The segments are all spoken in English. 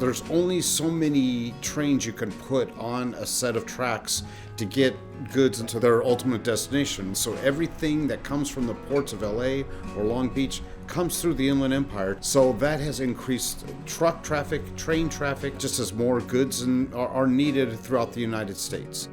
There's only so many trains you can put on a set of tracks to get goods into their ultimate destination. So everything that comes from the ports of LA or Long Beach comes through the Inland Empire. So that has increased truck traffic, train traffic, just as more goods are needed throughout the United States.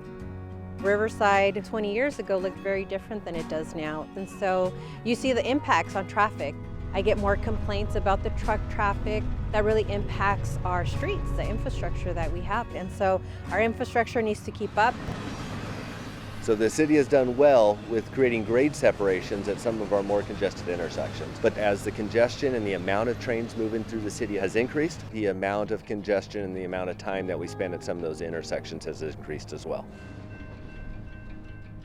Riverside 20 years ago looked very different than it does now. And so you see the impacts on traffic. I get more complaints about the truck traffic that really impacts our streets, the infrastructure that we have. And so our infrastructure needs to keep up. So the city has done well with creating grade separations at some of our more congested intersections. But as the congestion and the amount of trains moving through the city has increased, the amount of congestion and the amount of time that we spend at some of those intersections has increased as well.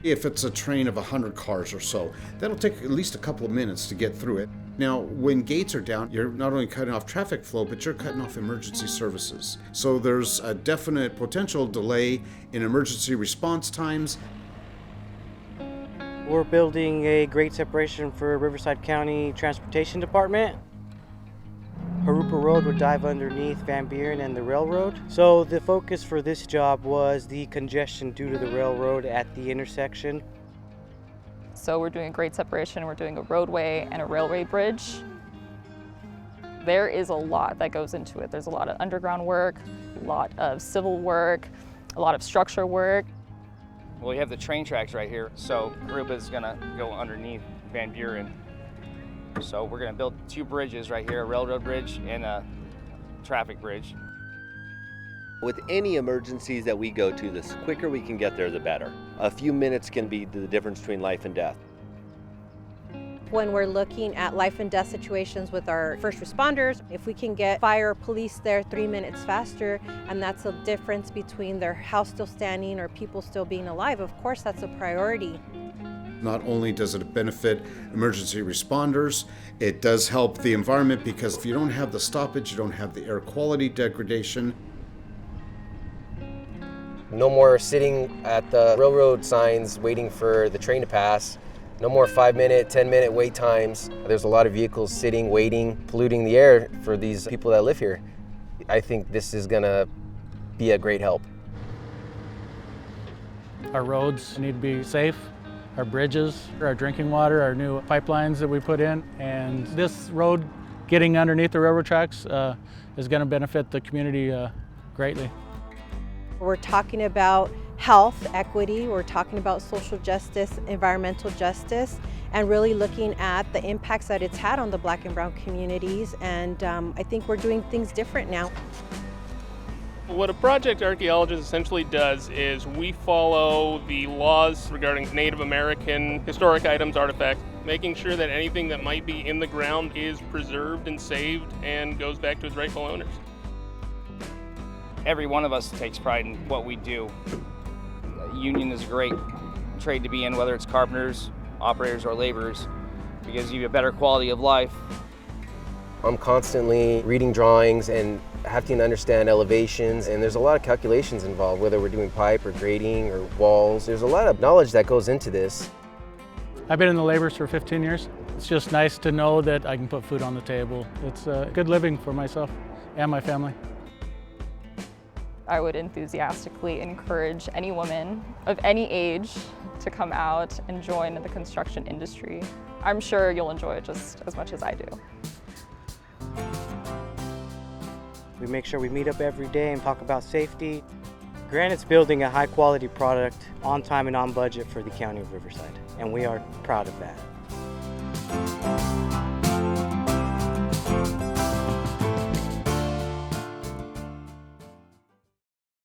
If it's a train of 100 cars or so, that'll take at least a couple of minutes to get through it. Now, when gates are down, you're not only cutting off traffic flow, but you're cutting off emergency services. So there's a definite potential delay in emergency response times. We're building a grade separation for Riverside County Transportation Department. Harupa Road would dive underneath Van Buren and the railroad. So the focus for this job was the congestion due to the railroad at the intersection. So we're doing a grade separation, we're doing a roadway and a railway bridge. There is a lot that goes into it. There's a lot of underground work, a lot of civil work, a lot of structure work. Well, we have the train tracks right here, so Harupa is gonna go underneath Van Buren. So we're gonna build two bridges right here, a railroad bridge and a traffic bridge. With any emergencies that we go to, the quicker we can get there, the better. A few minutes can be the difference between life and death. When we're looking at life and death situations with our first responders, if we can get fire or police there 3 minutes faster, and that's a difference between their house still standing or people still being alive, of course that's a priority. Not only does it benefit emergency responders, it does help the environment, because if you don't have the stoppage, you don't have the air quality degradation. No more sitting at the railroad signs waiting for the train to pass. No more 5-minute, 10-minute wait times. There's a lot of vehicles sitting, waiting, polluting the air for these people that live here. I think this is gonna be a great help. Our roads need to be safe, our bridges, our drinking water, our new pipelines that we put in, and this road getting underneath the railroad tracks is gonna benefit the community greatly. We're talking about health equity, we're talking about social justice, environmental justice, and really looking at the impacts that it's had on the Black and brown communities. And I think we're doing things different now. What a project archaeologist essentially does is we follow the laws regarding Native American historic items, artifacts, making sure that anything that might be in the ground is preserved and saved and goes back to its rightful owners. Every one of us takes pride in what we do. Union is a great trade to be in, whether it's carpenters, operators, or laborers, because you have a better quality of life. I'm constantly reading drawings and having to understand elevations, and there's a lot of calculations involved, whether we're doing pipe or grading or walls. There's a lot of knowledge that goes into this. I've been in the laborers for 15 years. It's just nice to know that I can put food on the table. It's a good living for myself and my family. I would enthusiastically encourage any woman of any age to come out and join the construction industry. I'm sure you'll enjoy it just as much as I do. We make sure we meet up every day and talk about safety. Granite's building a high quality product on time and on budget for the County of Riverside, and we are proud of that.